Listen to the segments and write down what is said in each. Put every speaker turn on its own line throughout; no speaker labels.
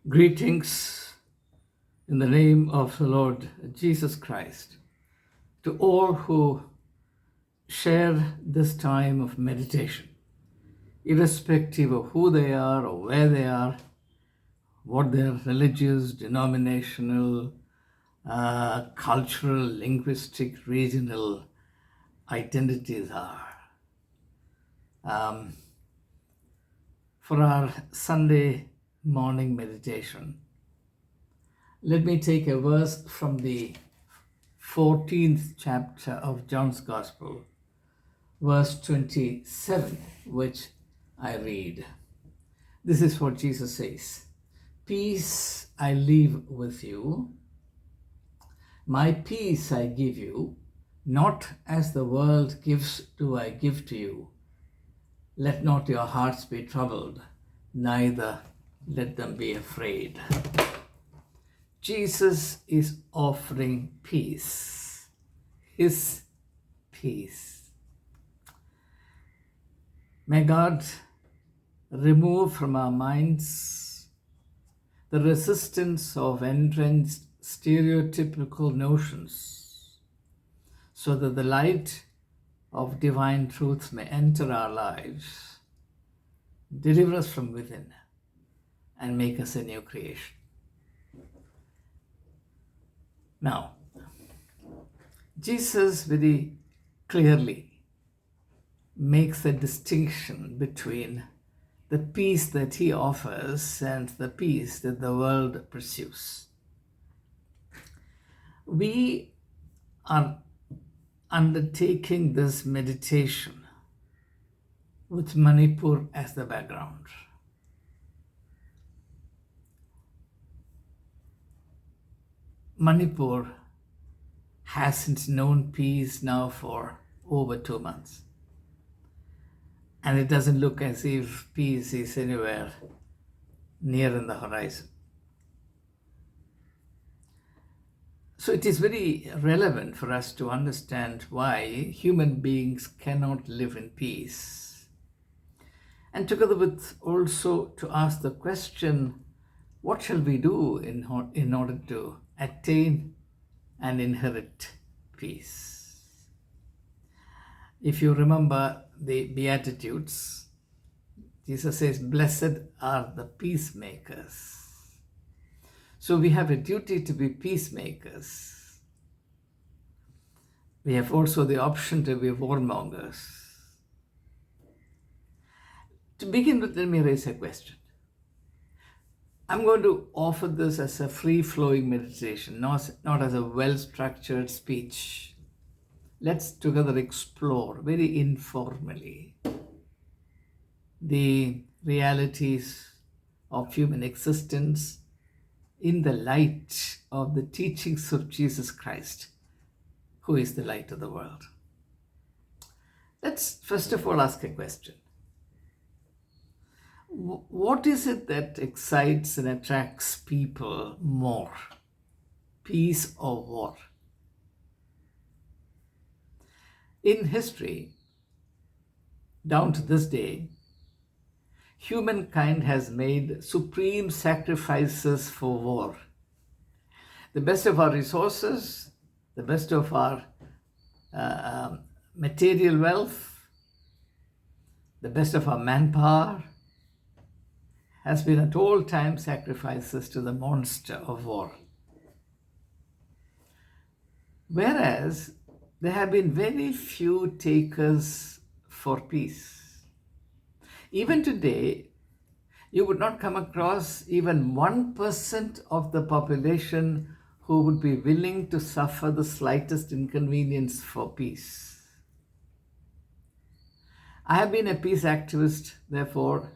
Greetings in the name of the Lord Jesus Christ to all who share this time of meditation, irrespective of who they are or where they are, what their religious, denominational, cultural, linguistic, regional identities are. For our Sunday morning meditation, let me take a verse from the 14th chapter of John's Gospel, verse 27, which I read. This is what Jesus says: "Peace I leave with you, my peace I give you, not as the world gives do I give to you. Let not your hearts be troubled, neither let them be afraid." Jesus is offering peace, his peace. May God remove from our minds the resistance of entrenched stereotypical notions, so that the light of divine truth may enter our lives, deliver us from within, and make us a new creation. Now, Jesus very clearly makes a distinction between the peace that he offers and the peace that the world pursues. We are undertaking this meditation with Manipur as the background. Manipur hasn't known peace now for over 2 months. And it doesn't look as if peace is anywhere near in the horizon. So it is very relevant for us to understand why human beings cannot live in peace. And together with also to ask the question, what shall we do in order to attain and inherit peace? If you remember the Beatitudes, Jesus says, "Blessed are the peacemakers." So we have a duty to be peacemakers. We have also the option to be warmongers. To begin with, let me raise a question. I'm going to offer this as a free-flowing meditation, not as a well-structured speech. Let's together explore very informally the realities of human existence in the light of the teachings of Jesus Christ, who is the light of the world. Let's first of all ask a question. What is it that excites and attracts people more? Peace or war? In history, down to this day, humankind has made supreme sacrifices for war. The best of our resources, the best of our material wealth, the best of our manpower has been at all times sacrifices to the monster of war. Whereas there have been very few takers for peace. Even today, you would not come across even 1% of the population who would be willing to suffer the slightest inconvenience for peace. I have been a peace activist, therefore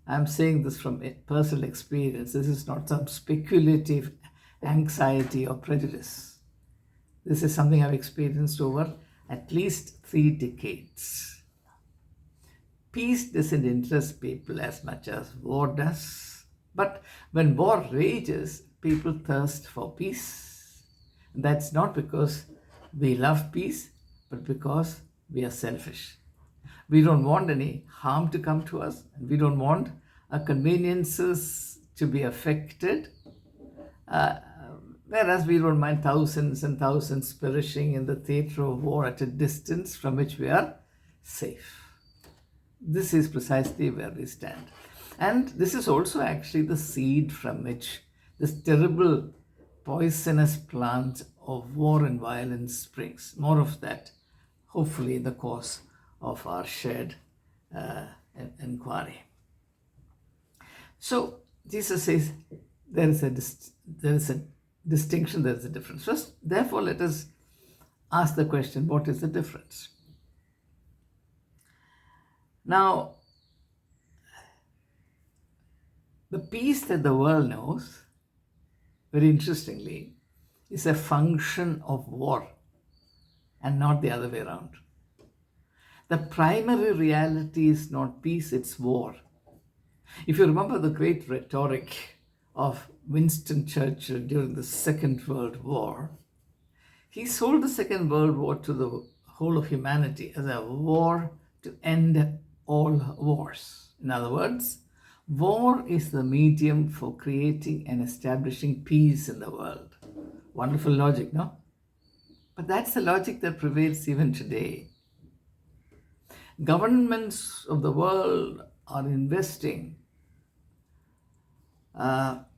I'm saying this from personal experience. This is not some speculative anxiety or prejudice. This is something I've experienced over at least 3 decades. Peace doesn't interest people as much as war does. But when war rages, people thirst for peace. That's not because we love peace, but because we are selfish. We don't want any harm to come to us, and we don't want our conveniences to be affected, uh, whereas we don't mind thousands and thousands perishing in the theater of war at a distance from which we are safe. This is precisely where we stand. And this is also actually the seed from which this terrible poisonous plant of war and violence springs. More of that, hopefully, in the course of our shared inquiry. So Jesus says there is a distinction, there is a difference. First, therefore, let us ask the question, what is the difference? Now, the peace that the world knows, very interestingly, is a function of war and not the other way around. The primary reality is not peace, it's war. If you remember the great rhetoric of Winston Churchill during the Second World War, he sold the Second World War to the whole of humanity as a war to end all wars. In other words, war is the medium for creating and establishing peace in the world. Wonderful logic, no? But that's the logic that prevails even today. Governments of the world are investing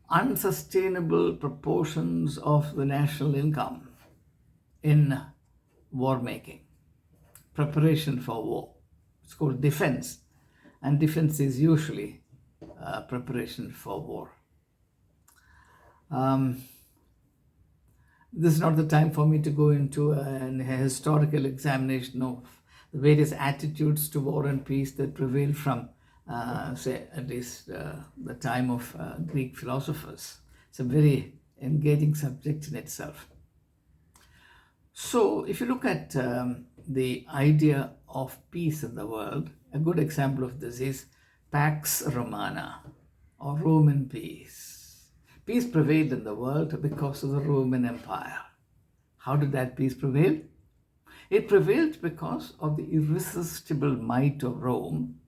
unsustainable proportions of the national income in war making, preparation for war. It's called defense, and defense is usually preparation for war. This is not the time for me to go into a historical examination of the various attitudes to war and peace that prevail from, say, at least the time of Greek philosophers. It's a very engaging subject in itself. So, if you look at the idea of peace in the world, a good example of this is Pax Romana, or Roman peace. Peace prevailed in the world because of the Roman Empire. How did that peace prevail? It prevailed because of the irresistible might of Rome.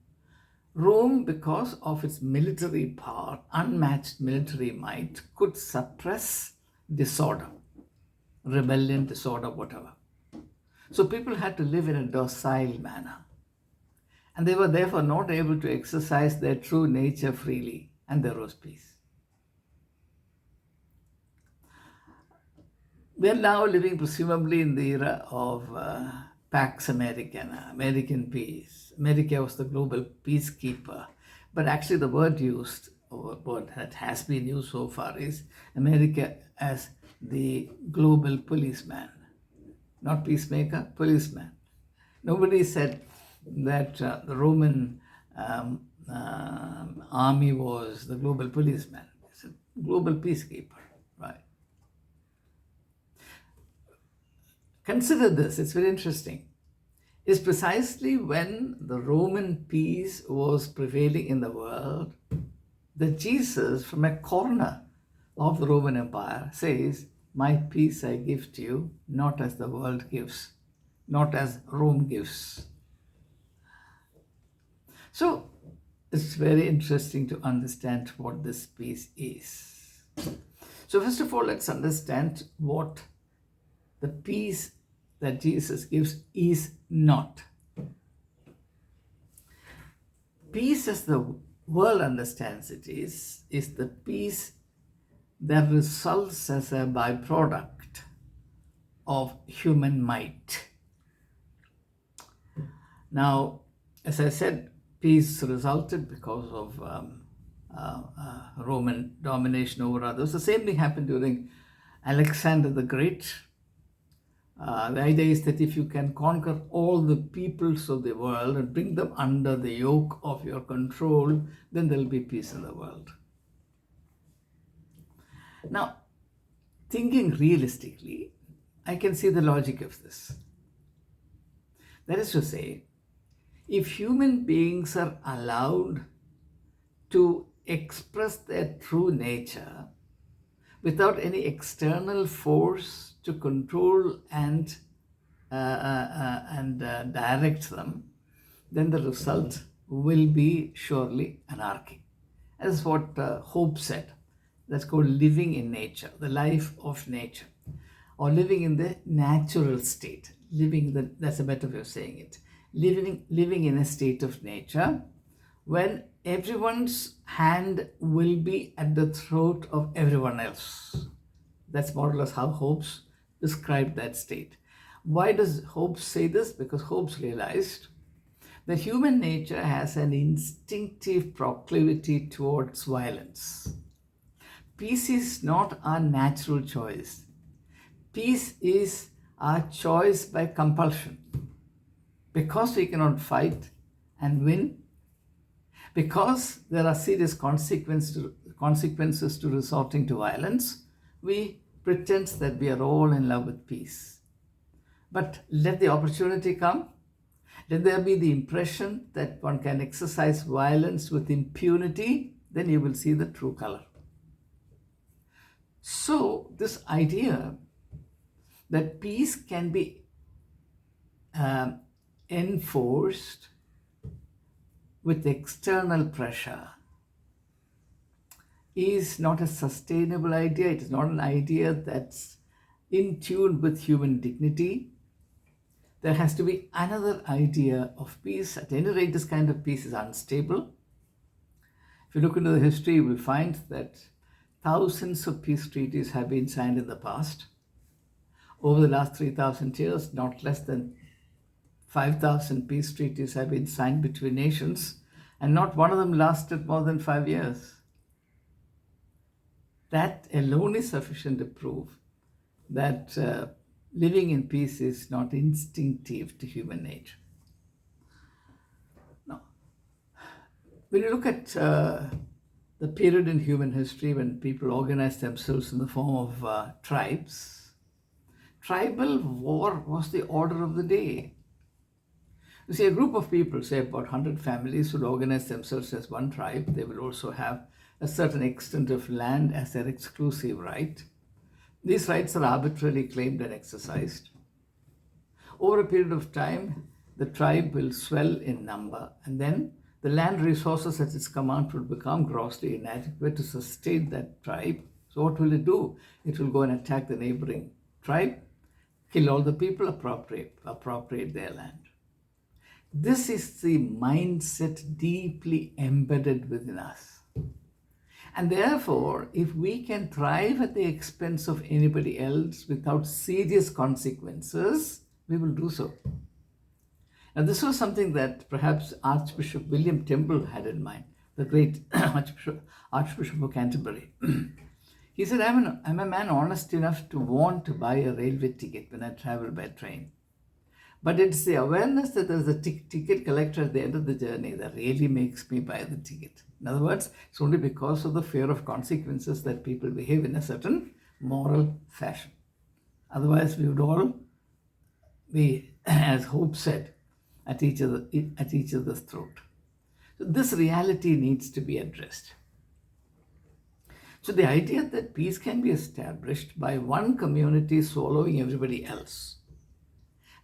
Rome, because of its military power, unmatched military might, could suppress disorder, rebellion, disorder, whatever. So people had to live in a docile manner. And they were therefore not able to exercise their true nature freely, and there was peace. We are now living presumably in the era of Pax Americana, American peace. America was the global peacekeeper. But actually the word used, or word that has been used so far, is America as the global policeman. Not peacemaker, policeman. Nobody said that the Roman army was the global policeman. It's a global peacekeeper, right? Consider this, it's very interesting. It's precisely when the Roman peace was prevailing in the world that Jesus, from a corner of the Roman Empire, says, "My peace I give to you, not as the world gives, not as Rome gives." So it's very interesting to understand what this peace is. So first of all, let's understand what the peace that Jesus gives is not. Peace, as the world understands it, is the peace that results as a byproduct of human might. Now, as I said, peace resulted because of Roman domination over others. The same thing happened during Alexander the Great. The idea is that if you can conquer all the peoples of the world and bring them under the yoke of your control, then there will be peace in the world. Now, thinking realistically, I can see the logic of this. That is to say, if human beings are allowed to express their true nature without any external force to control and direct them, then the result will be surely anarchy. That's what Hope said. That's called living in nature, the life of nature, or living in the natural state. That's a better way of saying it. Living in a state of nature when everyone's hand will be at the throat of everyone else. That's more or less how Hobbes described that state. Why does Hobbes say this? Because Hobbes realized that human nature has an instinctive proclivity towards violence. Peace is not our natural choice. Peace is our choice by compulsion. Because we cannot fight and win, because there are serious consequences to resorting to violence, we pretend that we are all in love with peace. But let the opportunity come. Let there be the impression that one can exercise violence with impunity, then you will see the true color. So, this idea that peace can be enforced with external pressure is not a sustainable idea. It is not an idea that's in tune with human dignity. There has to be another idea of peace. At any rate, this kind of peace is unstable. If you look into the history, you will find that thousands of peace treaties have been signed in the past. Over the last 3,000 years, not less than 5,000 peace treaties have been signed between nations, and not one of them lasted more than 5 years. That alone is sufficient to prove that living in peace is not instinctive to human nature. Now, when you look at the period in human history when people organized themselves in the form of tribes, tribal war was the order of the day. You see, a group of people, say about 100 families, would organize themselves as one tribe. They will also have a certain extent of land as their exclusive right. These rights are arbitrarily claimed and exercised. Over a period of time, the tribe will swell in number, and then the land resources at its command will become grossly inadequate to sustain that tribe. So what will it do? It will go and attack the neighboring tribe, kill all the people, appropriate their land. This is the mindset deeply embedded within us. And therefore, if we can thrive at the expense of anybody else without serious consequences, we will do so. Now, this was something that perhaps Archbishop William Temple had in mind, the great Archbishop of Canterbury. He said, I'm a man honest enough to want to buy a railway ticket when I travel by train. But it's the awareness that there's a ticket collector at the end of the journey that really makes me buy the ticket. In other words, it's only because of the fear of consequences that people behave in a certain moral fashion. Otherwise, we would all be, as Hope said, at each other's throat. So this reality needs to be addressed. So the idea that peace can be established by one community swallowing everybody else,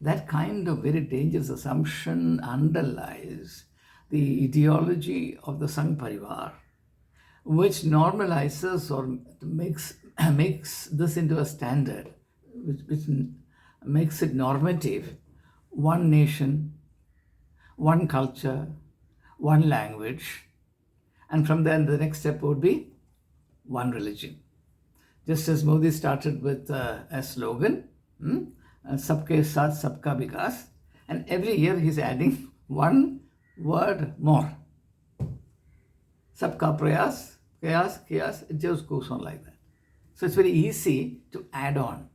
that kind of very dangerous assumption underlies the ideology of the Sangh Parivar, which normalizes or makes this into a standard, which makes it normative. One nation, one culture, one language, and from there the next step would be one religion. Just as Modi started with a slogan, Sabke Saath Sabka Vikas, and every year he's adding one word more. Sabka Prayas, Kayas, it just goes on like that. So it's very easy to add on.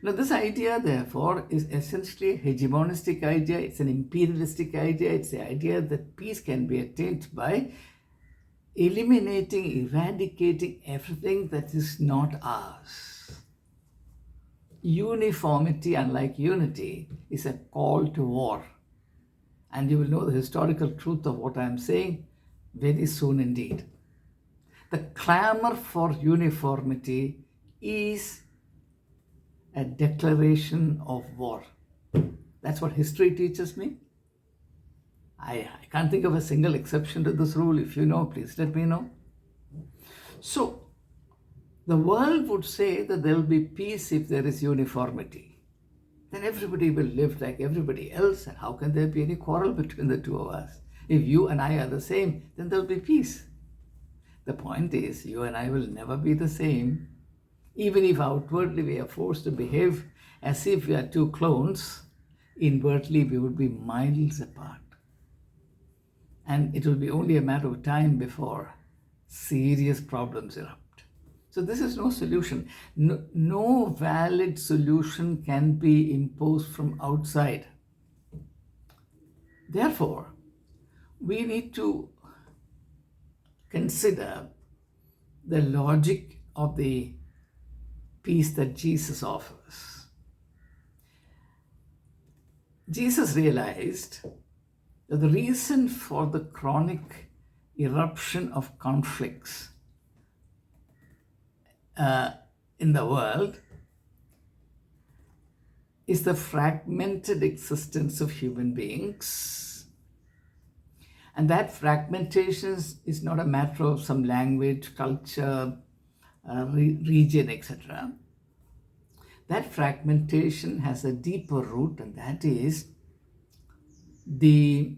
Now, this idea, therefore, is essentially a hegemonistic idea. It's an imperialistic idea. It's the idea that peace can be attained by eliminating, eradicating everything that is not ours. Uniformity, unlike unity, is a call to war. And you will know the historical truth of what I am saying very soon indeed. The clamor for uniformity is a declaration of war. That's what history teaches me. I can't think of a single exception to this rule. If you know, please let me know. So, the world would say that there will be peace if there is uniformity. Then everybody will live like everybody else, and how can there be any quarrel between the two of us? If you and I are the same, then there will be peace. The point is, you and I will never be the same. Even if outwardly we are forced to behave as if we are two clones, inwardly we would be miles apart. And it will be only a matter of time before serious problems erupt. So this is no solution. No valid solution can be imposed from outside. Therefore, we need to consider the logic of the peace that Jesus offers. Jesus realized that the reason for the chronic eruption of conflicts in the world is the fragmented existence of human beings. And that fragmentation is not a matter of some language, culture, region, etc. That fragmentation has a deeper root, and that is the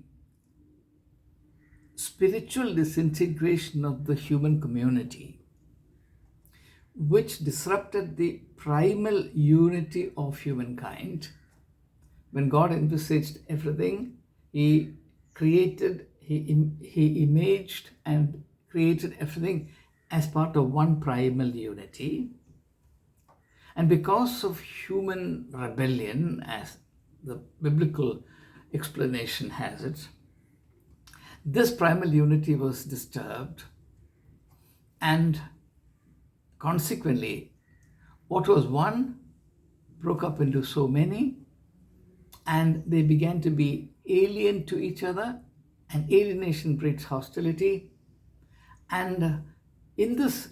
spiritual disintegration of the human community, which disrupted the primal unity of humankind. When God envisaged everything, He created, He imaged and created everything as part of one primal unity. And because of human rebellion, as the biblical explanation has it, this primal unity was disturbed, and consequently, what was one broke up into so many, and they began to be alien to each other, and alienation breeds hostility. And in this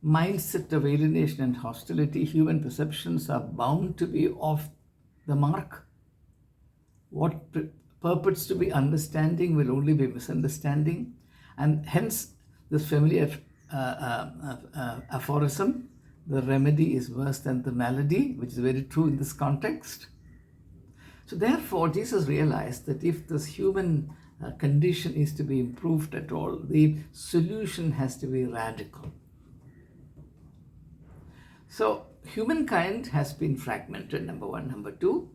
mindset of alienation and hostility, human perceptions are bound to be off the mark. What purports to be understanding will only be misunderstanding. And hence, this familiar aphorism, the remedy is worse than the malady, which is very true in this context. So therefore, Jesus realized that if this human condition is to be improved at all, the solution has to be radical. So humankind has been fragmented, number one. Number two,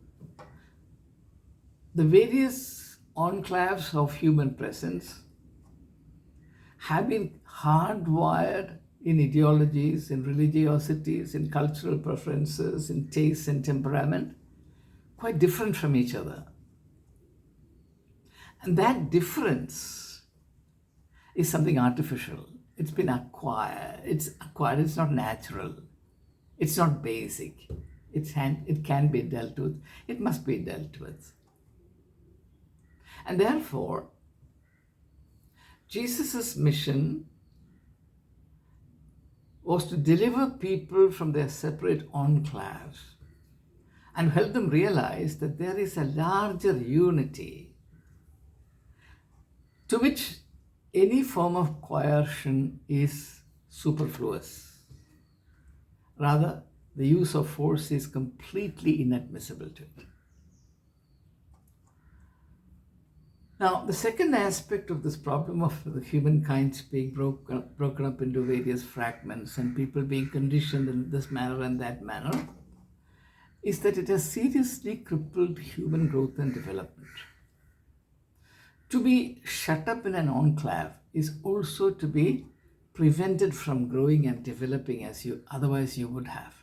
the various enclaves of human presence have been hardwired in ideologies, in religiosities, in cultural preferences, in tastes and temperament, quite different from each other. And that difference is something artificial. It's been acquired. It's not natural. It's not basic. It can be dealt with. It must be dealt with. And therefore, Jesus' mission was to deliver people from their separate enclaves and help them realize that there is a larger unity to which any form of coercion is superfluous. Rather, the use of force is completely inadmissible to it. Now, the second aspect of this problem of the humankind being broken up into various fragments and people being conditioned in this manner and that manner is that it has seriously crippled human growth and development. To be shut up in an enclave is also to be prevented from growing and developing as you otherwise you would have.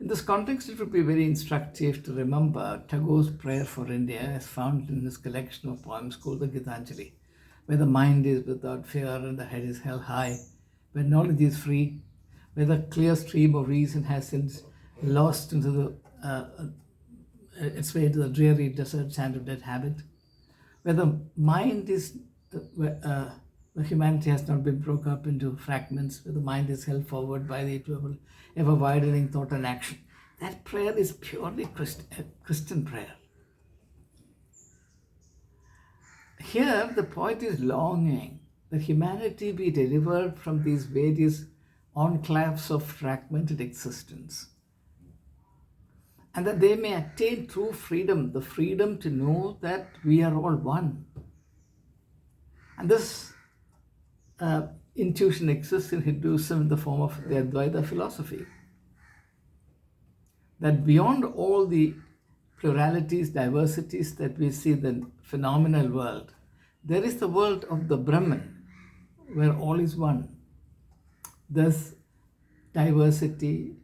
In this context, it would be very instructive to remember Tagore's prayer for India as found in his collection of poems called the Gitanjali, where the mind is without fear and the head is held high, where knowledge is free, where the clear stream of reason has since lost into its way to the dreary desert sand of dead habit, where the mind is, the humanity has not been broken up into fragments, where the mind is held forward by the ever widening thought and action. That prayer is purely Christian prayer. Here, the poet is longing that humanity be delivered from these various enclaves of fragmented existence, and that they may attain true freedom, the freedom to know that we are all one. And this intuition exists in Hinduism in the form of the Advaita philosophy. That beyond all the pluralities, diversities that we see in the phenomenal world, there is the world of the Brahman, where all is one. This diversity,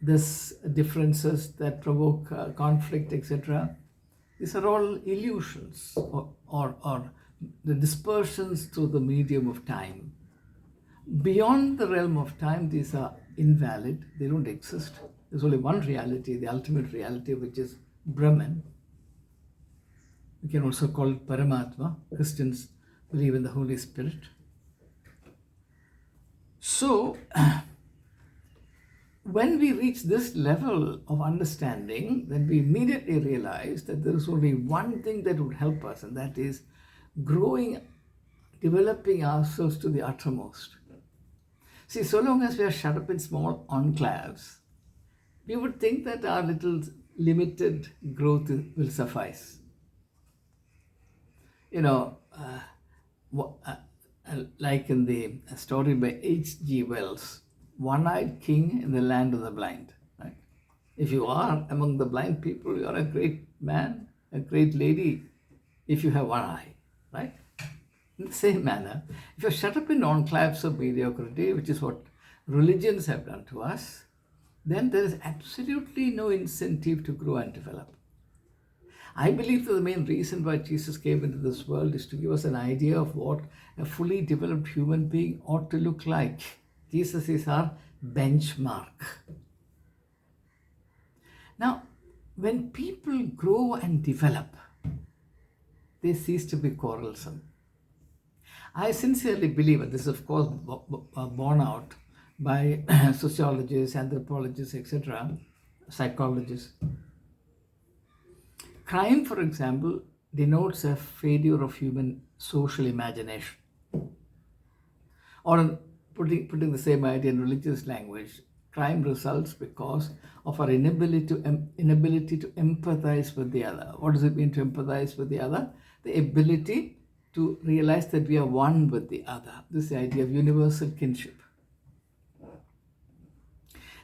this differences that provoke conflict, etc. These are all illusions or the dispersions through the medium of time. Beyond the realm of time, these are invalid, they don't exist. There's only one reality, the ultimate reality, which is Brahman. We can also call it Paramatma. Christians believe in the Holy Spirit. So, when we reach this level of understanding, then we immediately realize that there is only one thing that would help us, and that is growing, developing ourselves to the uttermost. See, so long as we are shut up in small enclaves, we would think that our little limited growth will suffice. You know, like in the story by H.G. Wells, one-eyed king in the land of the blind. Right? If you are among the blind people, you are a great man, a great lady, if you have one eye, right? In the same manner, if you're shut up in enclaves of mediocrity, which is what religions have done to us, then there is absolutely no incentive to grow and develop. I believe that the main reason why Jesus came into this world is to give us an idea of what a fully developed human being ought to look like. Jesus is our benchmark. Now, when people grow and develop, they cease to be quarrelsome. I sincerely believe, and this is of course borne out by sociologists, anthropologists, etc., psychologists. Crime, for example, denotes a failure of human social imagination. Or putting the same idea in religious language, crime results because of our inability to empathize with the other. What does it mean to empathize with the other? The ability to realize that we are one with the other. This is the idea of universal kinship.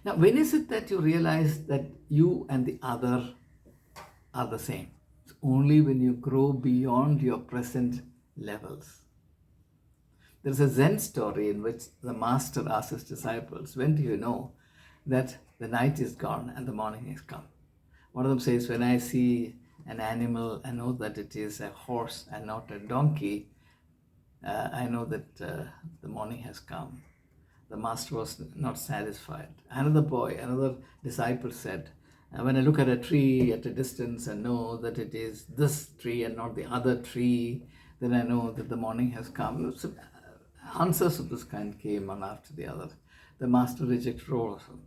Now, when is it that you realize that you and the other are the same? It's only when you grow beyond your present levels. There's a Zen story in which the master asks his disciples, when do you know that the night is gone and the morning has come? One of them says, when I see an animal, I know that it is a horse and not a donkey. I know that the morning has come. The master was not satisfied. Another disciple said, when I look at a tree at a distance and know that it is this tree and not the other tree, then I know that the morning has come. So, answers of this kind came one after the other. The master rejected all of them.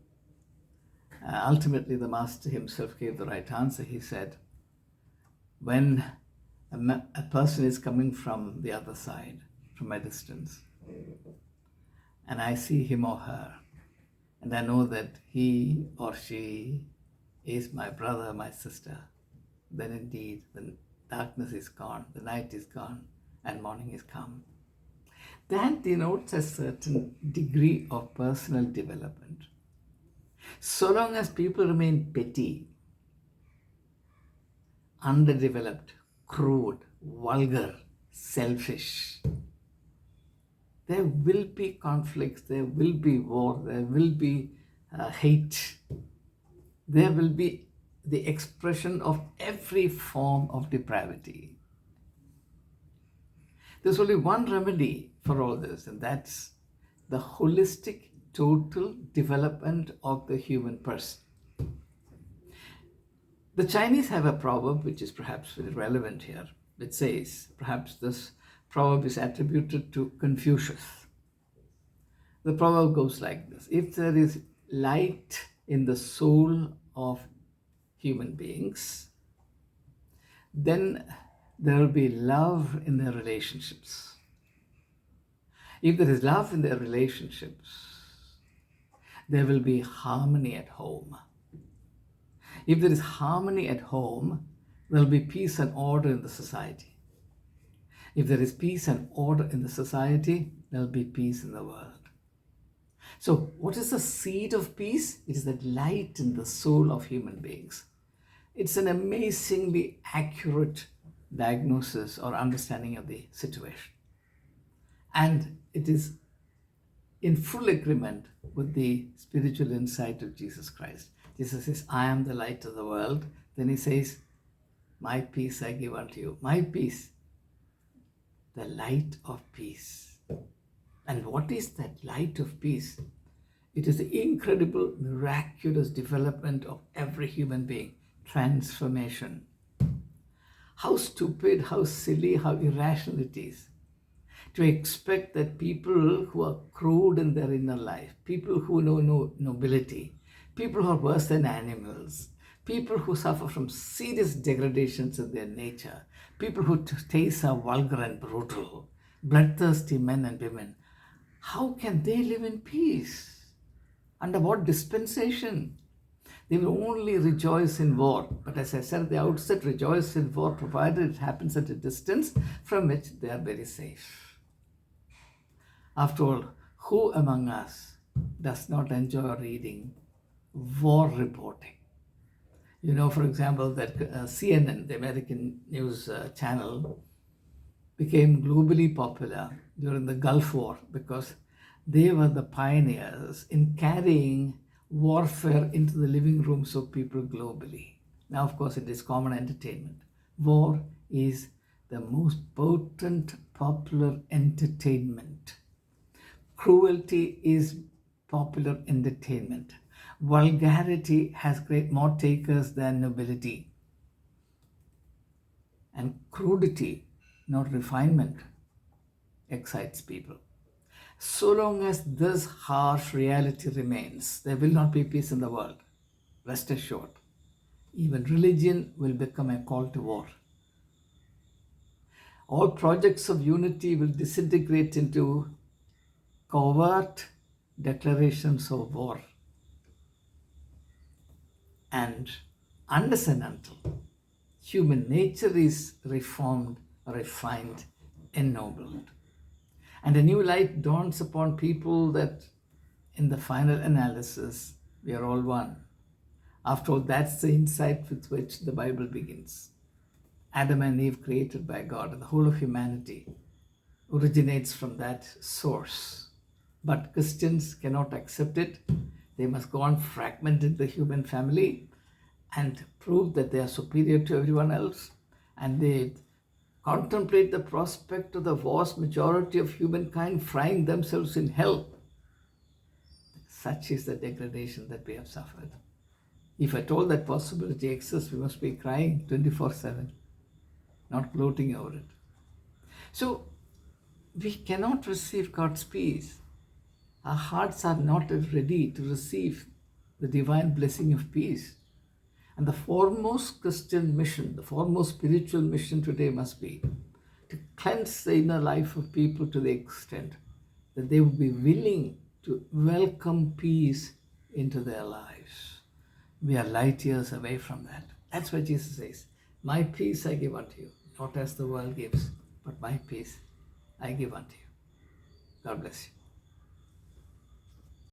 Ultimately, the master himself gave the right answer. He said, when a person is coming from the other side, from a distance, and I see him or her, and I know that he or she is my brother, my sister, then indeed the darkness is gone, the night is gone, and morning is come. That denotes a certain degree of personal development. So long as people remain petty, underdeveloped, crude, vulgar, selfish, there will be conflicts, there will be war, there will be hate, there will be the expression of every form of depravity. There's only one remedy for all this, and that's the holistic, total development of the human person. The Chinese have a proverb which is perhaps very relevant here. It says, perhaps this proverb is attributed to Confucius. The proverb goes like this: if there is light in the soul of human beings, then there will be love in their relationships. If there is love in their relationships, there will be harmony at home. If there is harmony at home, there will be peace and order in the society. If there is peace and order in the society, there will be peace in the world. So, what is the seed of peace? It is that light in the soul of human beings. It's an amazingly accurate diagnosis or understanding of the situation. And it is in full agreement with the spiritual insight of Jesus Christ. Jesus says, I am the light of the world. Then he says, my peace I give unto you. My peace, the light of peace. And what is that light of peace? It is the incredible, miraculous development of every human being. Transformation. How stupid, how silly, how irrational it is to expect that people who are crude in their inner life, people who know no nobility, people who are worse than animals, people who suffer from serious degradations in their nature, people whose tastes are vulgar and brutal, bloodthirsty men and women, how can they live in peace? Under what dispensation? They will only rejoice in war. But as I said at the outset, rejoice in war provided it happens at a distance from which they are very safe. After all, who among us does not enjoy reading war reporting? You know, for example, that CNN, the American news channel, became globally popular during the Gulf War because they were the pioneers in carrying warfare into the living rooms of people globally. Now, of course, it is common entertainment. War is the most potent popular entertainment. Cruelty is popular entertainment. Vulgarity has more takers than nobility. And crudity, not refinement, excites people. So long as this harsh reality remains, there will not be peace in the world. Rest assured. Even religion will become a call to war. All projects of unity will disintegrate into covert declarations of war. And unless and until human nature is reformed, refined, ennobled, and a new light dawns upon people that in the final analysis, we are all one. After all, that's the insight with which the Bible begins. Adam and Eve created by God, and the whole of humanity originates from that source. But Christians cannot accept it. They must go on fragmenting the human family and prove that they are superior to everyone else. And they contemplate the prospect of the vast majority of humankind frying themselves in hell. Such is the degradation that we have suffered. If at all that possibility exists, we must be crying 24/7, not gloating over it. So, we cannot receive God's peace. Our hearts are not ready to receive the divine blessing of peace. And the foremost Christian mission, the foremost spiritual mission today must be to cleanse the inner life of people to the extent that they would be willing to welcome peace into their lives. We are light years away from that. That's what Jesus says. My peace I give unto you, not as the world gives, but my peace I give unto you. God bless you.